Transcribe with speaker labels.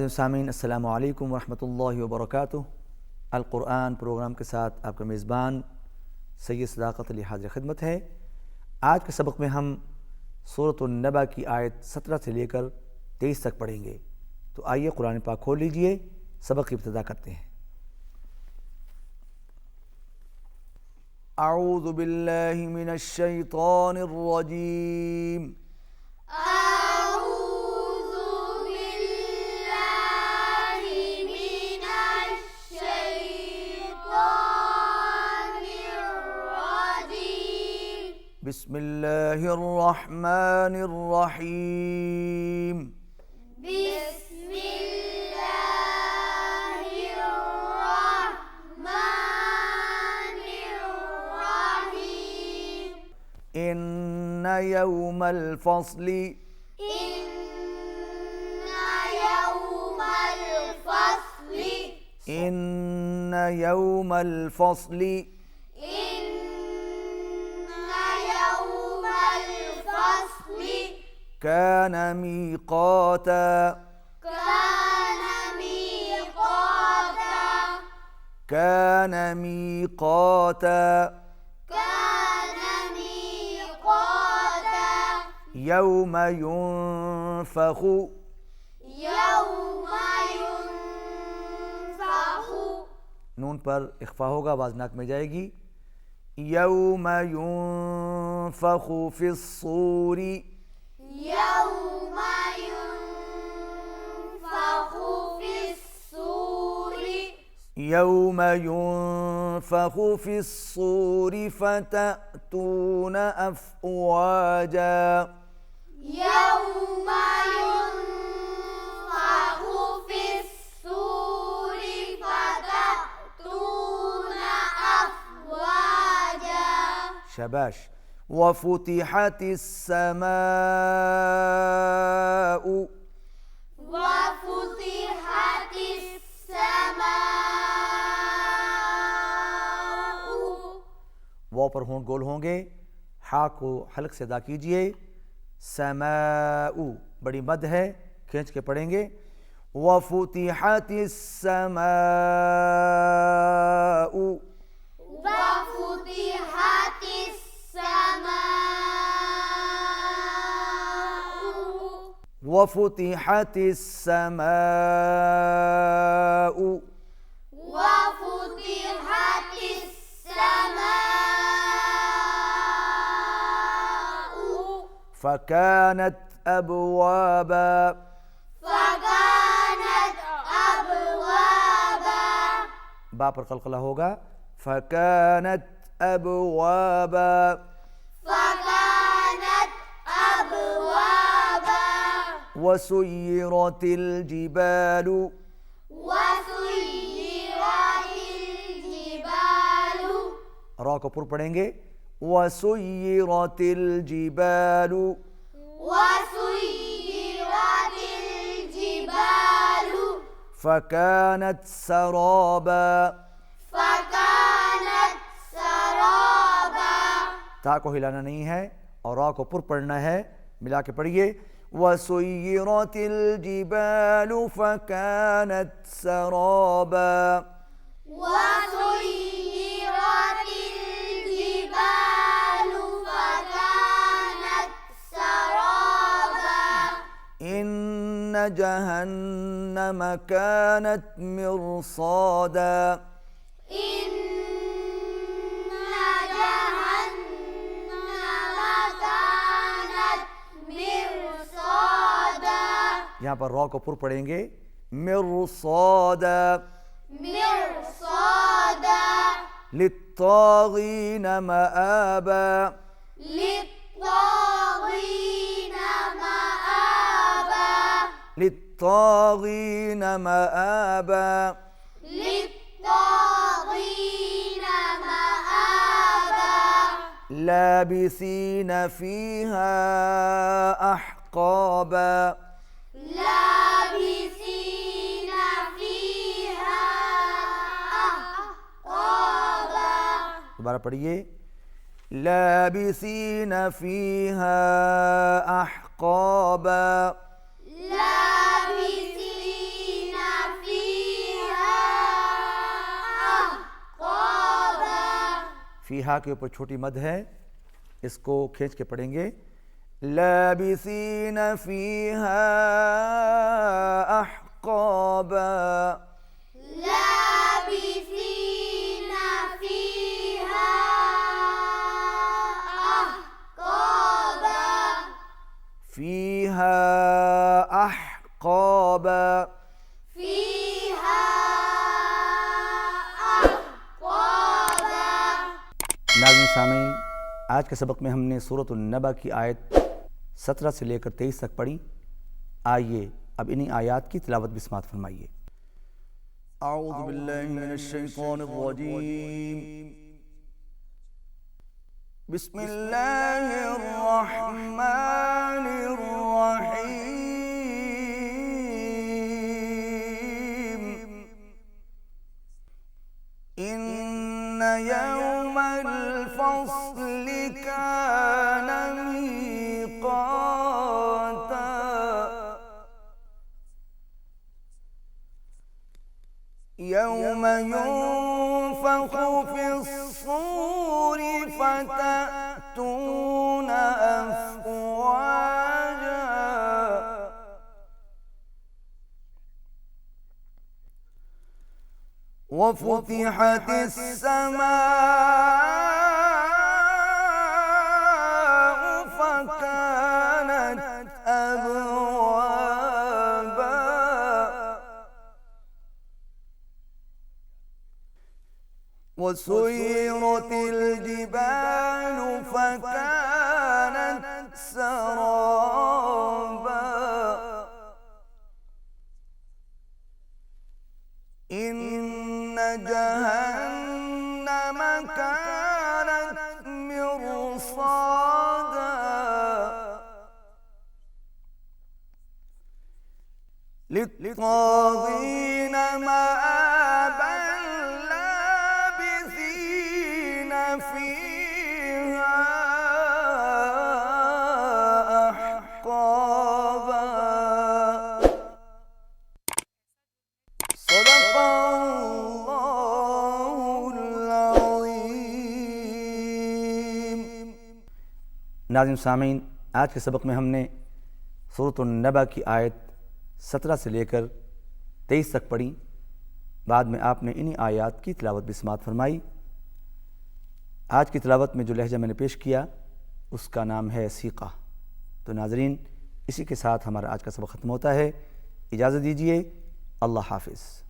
Speaker 1: नाज़रीन सामीन अस्सलामु अलैकुम वरहमतुल्लाहि वबरकातुहू। अल-कुरआन प्रोग्राम के साथ आपका मेज़बान सैयद सदाक़त अली हाज़िर खिदमत है। आज के सबक में हम सूरत नबा की आयत 17 से लेकर 23 तक पढ़ेंगे। तो आइए कुरान पाक खोल लीजिए, सबक की इब्तिदा करते हैं। अऊज़ु बिल्लाहि मिनश शैतानिर रजीम। बिस्मिल्लाहिर रहमानिर रहीम।
Speaker 2: बिस्मिल्लाहिर रहमानिर रहीम।
Speaker 1: इन्ना यौमल फस्ली इन्ना यौमल फस्ली कान मीक़ाता कान मीक़ाता यौम युनफ़ख़ु नून पर इख्फ़ा होगा, आवाज़ नाक में जाएगी। यौम युनफ़ख़ु फ़िस्सूरी यौम युनफ़ख़ु फ़िस्सूरी फ़तअतून अफ़वाजा शबाश। वफ़ुतिहतिस समाउ वाव पर होंठ गोल होंगे, हा को हल्क से अदा कीजिए। समाउ बड़ी मद है, खींच के पढ़ेंगे। वफ़ुतिहतिस समाउ वफ़ुतिहतिस समाउ फ़कानत अबवाबा बा पर क़लक़ला होगा। फ़कानत अबवाबा वसुय्यिरतिल जिबालु रा को पुर पढ़ेंगे। वसुय्यिरतिल जिबालु फ़कानत सराबा ता को हिलाना नहीं है और रा को पुर पढ़ना है, मिला के पढ़िए। वसुय्यिरतिल जिबालु फ़कानत सराबा इन्न जहन्नम कानत मिरसादा यहाँ पर रा को पुर पढ़ेंगे। मिरसादा लित्तागीन मआबा लित्तागीन मआबा लाबिसीन फीहा अहक़ाबा दोबारा पढ़िए। लाबिसीन फीहा अहक़ाबा فیہا کے اوپر چھوٹی مد ہے، اس کو کھینچ کے پڑھیں گے، لابثین فیہا احقابا،
Speaker 2: لابثین فیہا احقابا،
Speaker 1: فیہا احقابا،
Speaker 2: فیہا احقابا۔
Speaker 1: ناظرین سامعین، آج کے سبق میں ہم نے سورۃ النبا کی آیت 17 سے لے کر 23 تک پڑھی۔ آئیے اب انہی آیات کی تلاوت بھی سماعت فرمائیے۔ اعوذ باللہ من الشیطان الرجیم، بسم اللہ الرحمن الرحیم، ان یوم الفصل کان میقاتا، یوم ينفخ في الصور فتأتون أفواجا، وفتحت السماء فكانت أبوابا، وسيرت الجبال فكانت سرابا، إن جهنم كانت مرصادا، للطاغين مآبا لابثين فيها أحقابا۔ صدق اللہ العظیم۔ ناظرین سامعین، آج کے سبق میں ہم نے سورۃ النبا کی آیت 17 سے لے کر 23 تک پڑھی۔ بعد میں آپ نے انہی آیات کی تلاوت بھی سماعت فرمائی۔ آج کی تلاوت میں جو لہجہ میں نے پیش کیا اس کا نام ہے سیکھا۔ تو ناظرین، اسی کے ساتھ ہمارا آج کا سبق ختم ہوتا ہے۔ اجازت دیجیے، اللہ حافظ۔